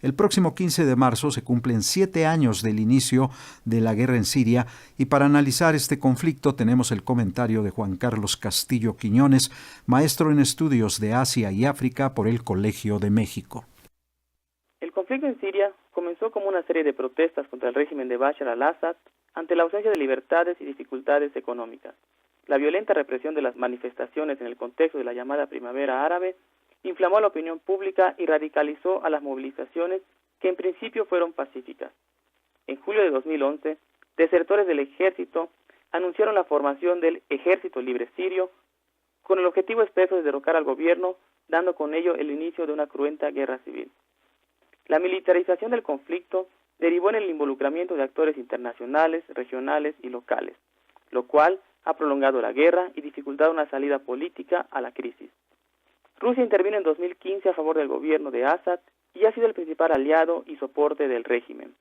El próximo 15 de marzo se cumplen 7 años del inicio de la guerra en Siria y para analizar este conflicto tenemos el comentario de Juan Carlos Castillo Quiñones, maestro en estudios de Asia y África por el Colegio de México. El conflicto en Siria comenzó como una serie de protestas contra el régimen de Bashar al-Assad ante la ausencia de libertades y dificultades económicas. La violenta represión de las manifestaciones en el contexto de la llamada Primavera Árabe inflamó a la opinión pública y radicalizó a las movilizaciones que en principio fueron pacíficas. En julio de 2011, desertores del ejército anunciaron la formación del Ejército Libre Sirio con el objetivo expreso de derrocar al gobierno, dando con ello el inicio de una cruenta guerra civil. La militarización del conflicto derivó en el involucramiento de actores internacionales, regionales y locales, lo cual ha prolongado la guerra y dificultado una salida política a la crisis. Rusia intervino en 2015 a favor del gobierno de Assad y ha sido el principal aliado y soporte del régimen.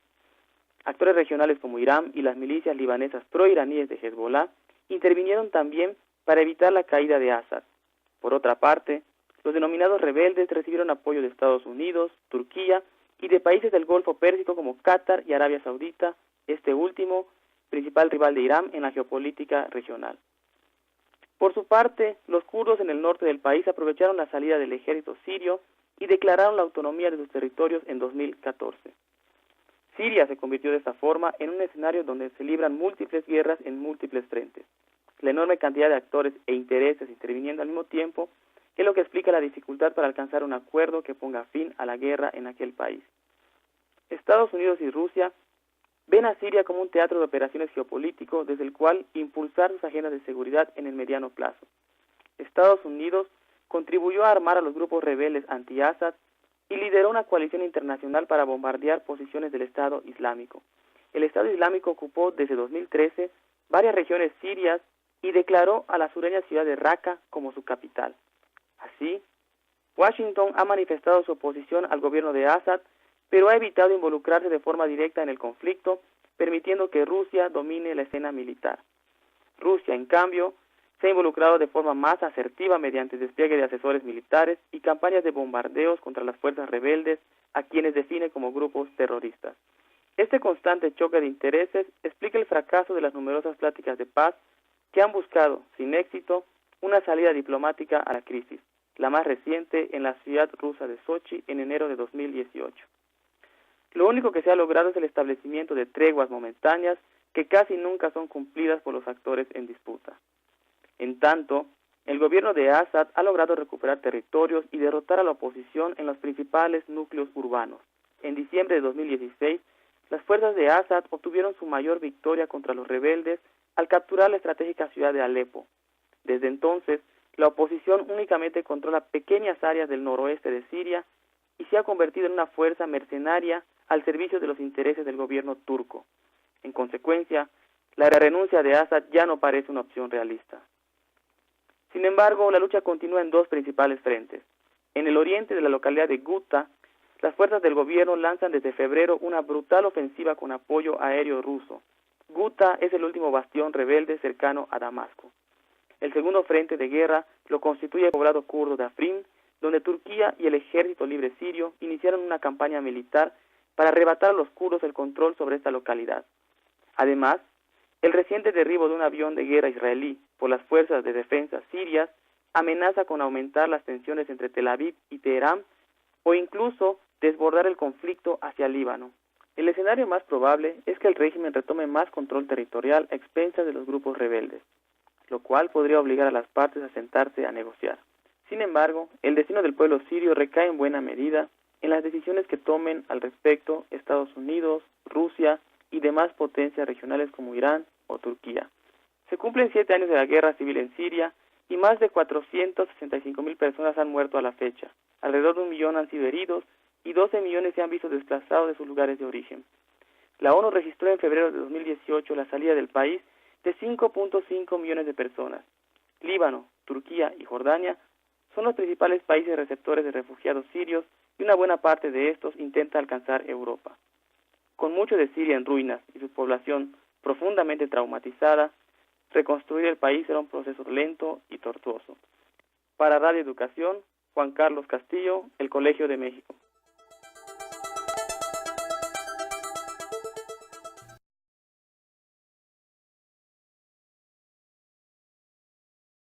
Actores regionales como Irán y las milicias libanesas pro-iraníes de Hezbollah intervinieron también para evitar la caída de Assad. Por otra parte, los denominados rebeldes recibieron apoyo de Estados Unidos, Turquía y de países del Golfo Pérsico como Qatar y Arabia Saudita, este último, principal rival de Irán en la geopolítica regional. Por su parte, los kurdos en el norte del país aprovecharon la salida del ejército sirio y declararon la autonomía de sus territorios en 2014. Siria se convirtió de esta forma en un escenario donde se libran múltiples guerras en múltiples frentes. La enorme cantidad de actores e intereses interviniendo al mismo tiempo es lo que explica la dificultad para alcanzar un acuerdo que ponga fin a la guerra en aquel país. Estados Unidos y Rusia ven a Siria como un teatro de operaciones geopolítico desde el cual impulsar sus agendas de seguridad en el mediano plazo. Estados Unidos contribuyó a armar a los grupos rebeldes anti-Assad y lideró una coalición internacional para bombardear posiciones del Estado Islámico. El Estado Islámico ocupó desde 2013 varias regiones sirias y declaró a la sureña ciudad de Raqqa como su capital. Así, Washington ha manifestado su oposición al gobierno de Assad, pero ha evitado involucrarse de forma directa en el conflicto, permitiendo que Rusia domine la escena militar. Rusia, en cambio, se ha involucrado de forma más asertiva mediante despliegue de asesores militares y campañas de bombardeos contra las fuerzas rebeldes, a quienes define como grupos terroristas. Este constante choque de intereses explica el fracaso de las numerosas pláticas de paz que han buscado, sin éxito, una salida diplomática a la crisis, la más reciente en la ciudad rusa de Sochi en enero de 2018. Lo único que se ha logrado es el establecimiento de treguas momentáneas que casi nunca son cumplidas por los actores en disputa. En tanto, el gobierno de Assad ha logrado recuperar territorios y derrotar a la oposición en los principales núcleos urbanos. En diciembre de 2016, las fuerzas de Assad obtuvieron su mayor victoria contra los rebeldes al capturar la estratégica ciudad de Alepo. Desde entonces, la oposición únicamente controla pequeñas áreas del noroeste de Siria y se ha convertido en una fuerza mercenaria al servicio de los intereses del gobierno turco. En consecuencia, la renuncia de Assad ya no parece una opción realista. Sin embargo, la lucha continúa en dos principales frentes. En el oriente de la localidad de Ghouta, las fuerzas del gobierno lanzan desde febrero una brutal ofensiva con apoyo aéreo ruso. Ghouta es el último bastión rebelde cercano a Damasco. El segundo frente de guerra lo constituye el poblado kurdo de Afrin, donde Turquía y el Ejército Libre Sirio iniciaron una campaña militar para arrebatar a los kurdos el control sobre esta localidad. Además, el reciente derribo de un avión de guerra israelí por las fuerzas de defensa sirias amenaza con aumentar las tensiones entre Tel Aviv y Teherán o incluso desbordar el conflicto hacia Líbano. El escenario más probable es que el régimen retome más control territorial a expensas de los grupos rebeldes, lo cual podría obligar a las partes a sentarse a negociar. Sin embargo, el destino del pueblo sirio recae en buena medida en las decisiones que tomen al respecto Estados Unidos, Rusia y demás potencias regionales como Irán o Turquía. Se cumplen 7 años de la guerra civil en Siria y más de 465.000 personas han muerto a la fecha. Alrededor de 1 millón han sido heridos y 12 millones se han visto desplazados de sus lugares de origen. La ONU registró en febrero de 2018 la salida del país de 5.5 millones de personas. Líbano, Turquía y Jordania son los principales países receptores de refugiados sirios y una buena parte de estos intenta alcanzar Europa. Con mucho de Siria en ruinas y su población profundamente traumatizada, reconstruir el país era un proceso lento y tortuoso. Para Radio Educación, Juan Carlos Castillo, el Colegio de México.